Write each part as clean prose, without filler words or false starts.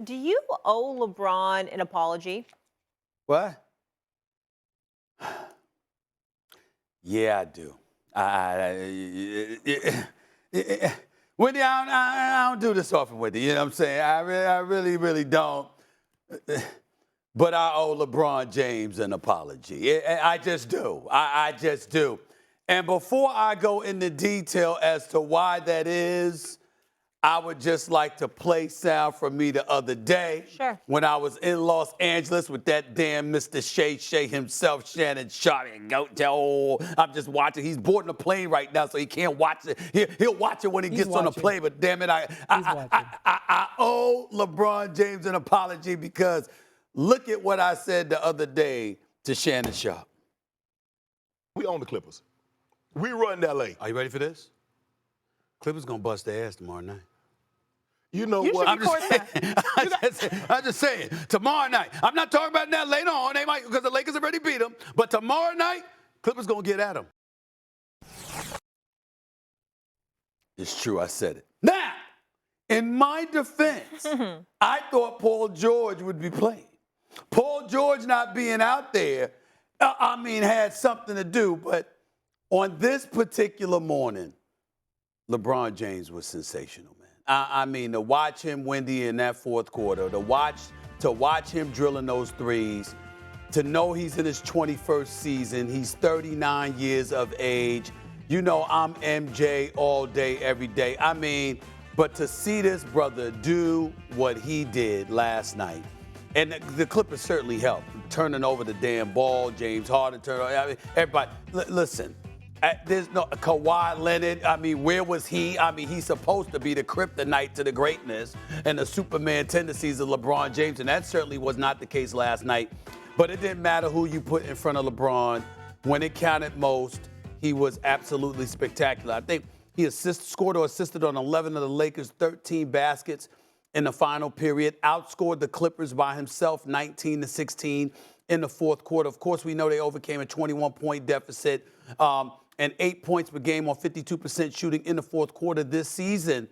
do you owe LeBron an apology? What? Yeah, I do. Wendy, I don't do this often, Wendy. You know what I'm saying? I really don't. But I owe LeBron James an apology. I just do. I just do. And before I go into detail as to why that is, I would just like to play sound from me the other day. Sure. When I was in Los Angeles with that damn Mr. Shay himself, Shannon Sharp. I'm just watching. He's boarding a plane right now, so he can't watch it. He'll watch it when he gets on the plane, but damn it, I owe LeBron James an apology because look at what I said the other day to Shannon Sharp. We own the Clippers. We run L.A. Are you ready for this? Clippers going to bust their ass tomorrow night. You know You what? I'm just saying, tomorrow night. I'm not talking about that later on. They might, because the Lakers already beat them. But tomorrow night, Clippers going to get at them. It's true, I said it. Now, in my defense, I thought Paul George would be playing. Paul George not being out there, had something to do. But on this particular morning, LeBron James was sensational, man. To watch him, Wendy, in that fourth quarter, to watch him drilling those threes, to know he's in his 21st season, he's 39 years of age. You know I'm MJ all day, every day. But to see this brother do what he did last night, and the Clippers certainly helped, turning over the damn ball, James Harden everybody. Listen. There's no Kawhi Leonard. Where was he? He's supposed to be the kryptonite to the greatness and the Superman tendencies of LeBron James, and that certainly was not the case last night. But it didn't matter who you put in front of LeBron. When it counted most, he was absolutely spectacular. I think he scored or assisted on 11 of the Lakers' 13 baskets in the final period, outscored the Clippers by himself 19-16 in the fourth quarter. Of course, we know they overcame a 21-point deficit. And 8 points per game on 52% shooting in the fourth quarter this season.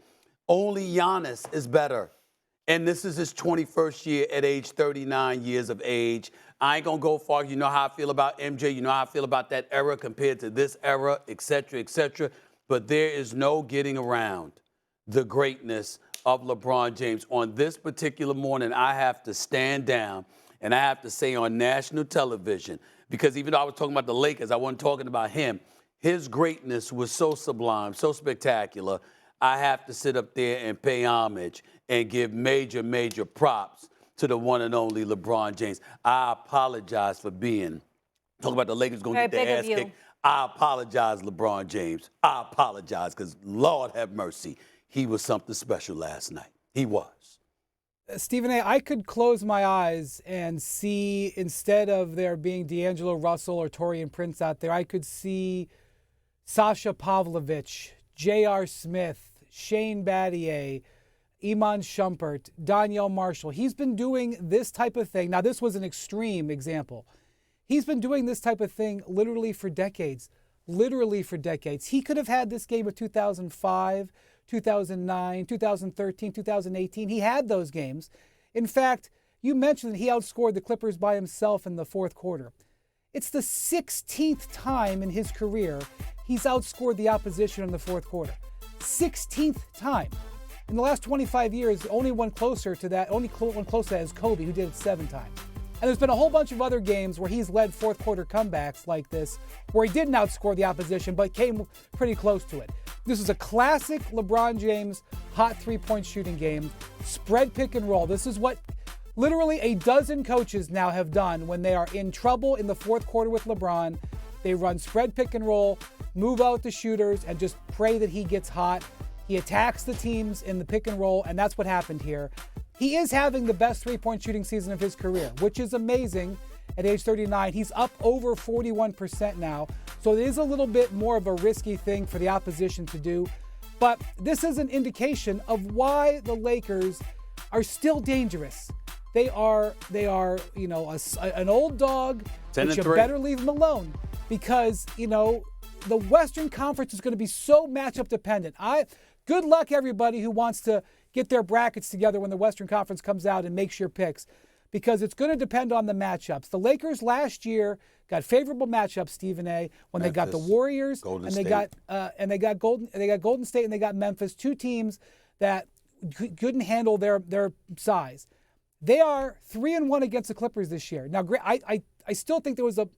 Only Giannis is better. And this is his 21st year at age 39 years of age. I ain't going to go far. You know how I feel about MJ. You know how I feel about that era compared to this era, et cetera, et cetera. But there is no getting around the greatness of LeBron James. On this particular morning, I have to stand down and I have to say on national television, because even though I was talking about the Lakers, I wasn't talking about him. His greatness was so sublime, so spectacular, I have to sit up there and pay homage and give major props to the one and only LeBron James. I apologize for talking about the Lakers going to get their ass kicked. I apologize, LeBron James. I apologize because, Lord have mercy, he was something special last night. He was. Stephen A., I could close my eyes and see, instead of there being D'Angelo Russell or Taurean Prince out there, I could see Sasha Pavlovich, J.R. Smith, Shane Battier, Iman Shumpert, Donyell Marshall. He's been doing this type of thing. Now, this was an extreme example. He's been doing this type of thing literally for decades. Literally for decades. He could have had this game of 2005, 2009, 2013, 2018. He had those games. In fact, you mentioned that he outscored the Clippers by himself in the fourth quarter. It's the 16th time in his career he's outscored the opposition in the fourth quarter. 16th time. In the last 25 years, only one closer to that is Kobe, who did it 7 times. And there's been a whole bunch of other games where he's led fourth quarter comebacks like this, where he didn't outscore the opposition, but came pretty close to it. This is a classic LeBron James hot three-point shooting game, spread pick and roll. This is what literally a dozen coaches now have done when they are in trouble in the fourth quarter with LeBron. They run spread pick and roll, move out the shooters, and just pray that he gets hot. He attacks the teams in the pick and roll, and that's what happened here. He is having the best three-point shooting season of his career, which is amazing at age 39. He's up over 41% now, so it is a little bit more of a risky thing for the opposition to do. But this is an indication of why the Lakers are still dangerous. They are, an old dog, but you better leave them alone because, the Western Conference is going to be so matchup dependent. Good luck, everybody who wants to get their brackets together when the Western Conference comes out and makes your picks, because it's going to depend on the matchups. The Lakers last year got favorable matchups, Stephen A. When they got the Warriors and they got Golden State and they got Memphis, two teams that couldn't handle their size. They are 3-1 against the Clippers this year. Now, I still think it was a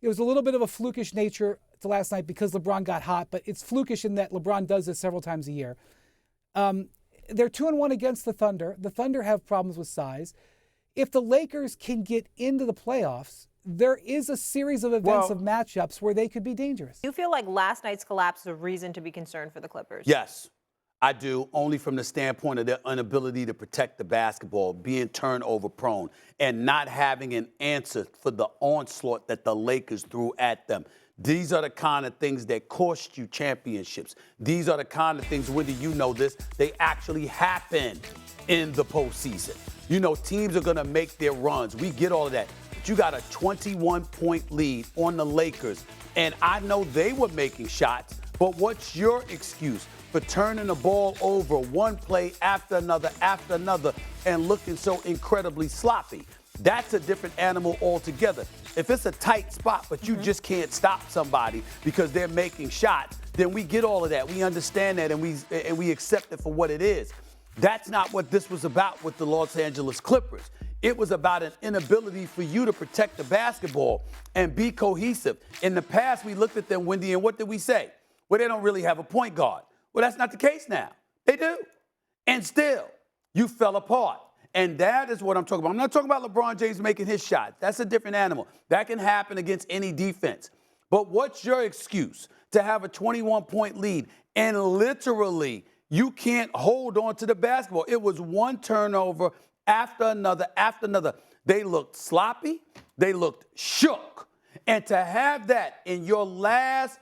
little bit of a flukish nature to last night because LeBron got hot, but it's flukish in that LeBron does this several times a year. They're 2-1 against the Thunder. The Thunder have problems with size. If the Lakers can get into the playoffs, there is a series of events of matchups where they could be dangerous. Do you feel like last night's collapse is a reason to be concerned for the Clippers? Yes, I do, only from the standpoint of their inability to protect the basketball, being turnover prone, and not having an answer for the onslaught that the Lakers threw at them. These are the kind of things that cost you championships. These are the kind of things, whether you know this, they actually happen in the postseason. You know, teams are going to make their runs. We get all of that. But you got a 21-point lead on the Lakers, and I know they were making shots, but what's your excuse for turning the ball over one play after another, and looking so incredibly sloppy? That's a different animal altogether. If it's a tight spot, but you just can't stop somebody because they're making shots, then we get all of that. We understand that, and we accept it for what it is. That's not what this was about with the Los Angeles Clippers. It was about an inability for you to protect the basketball and be cohesive. In the past, we looked at them, Wendy, and what did we say? Well, they don't really have a point guard. Well, that's not the case now. They do. And still, you fell apart. And that is what I'm talking about. I'm not talking about LeBron James making his shot. That's a different animal. That can happen against any defense. But what's your excuse to have a 21-point lead and literally you can't hold on to the basketball? It was one turnover after another after another. They looked sloppy. They looked shook. And to have that in your last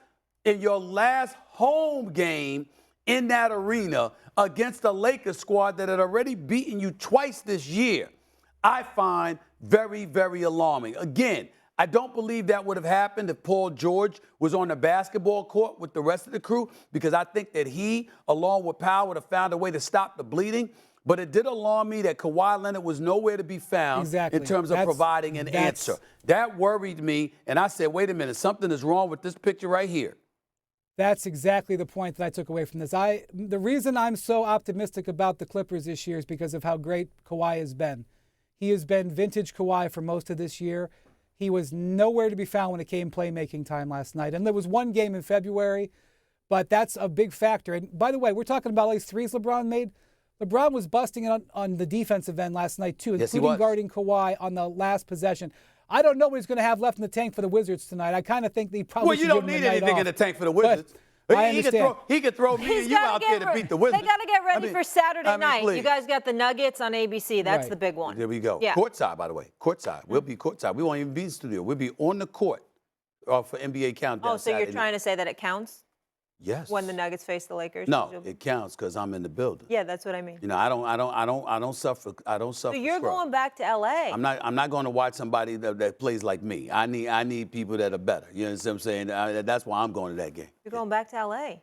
home game in that arena against a Lakers squad that had already beaten you twice this year, I find very, very alarming. Again, I don't believe that would have happened if Paul George was on the basketball court with the rest of the crew, because I think that he, along with Powell, would have found a way to stop the bleeding. But it did alarm me that Kawhi Leonard was nowhere to be found in terms of providing an answer. That worried me, and I said, wait a minute, something is wrong with this picture right here. That's exactly the point that I took away from this. The reason I'm so optimistic about the Clippers this year is because of how great Kawhi has been. He has been vintage Kawhi for most of this year. He was nowhere to be found when it came playmaking time last night. And there was one game in February, but that's a big factor. And by the way, we're talking about all these threes LeBron made. LeBron was busting it on the defensive end last night, too, including guarding Kawhi on the last possession. I don't know what he's going to have left in the tank for the Wizards tonight. I kind of think they probably should give him the night off. Well, you don't need anything in the tank for the Wizards. I understand. He could throw me and you out there to beat the Wizards. They got to get ready for Saturday night. Please. You guys got the Nuggets on ABC. That's the big one. There we go. Yeah. Courtside, by the way. Courtside. We'll be courtside. We won't even be in the studio. We'll be on the court for NBA Countdown. Oh, so you're trying to say that it counts? Yes. When the Nuggets face the Lakers? No, it counts because I'm in the building. Yeah, that's what I mean. You know, I don't suffer. So you're going back to LA. I'm not going to watch somebody that plays like me. I need people that are better. You know what I'm saying? That's why I'm going to that game. You're going back to LA.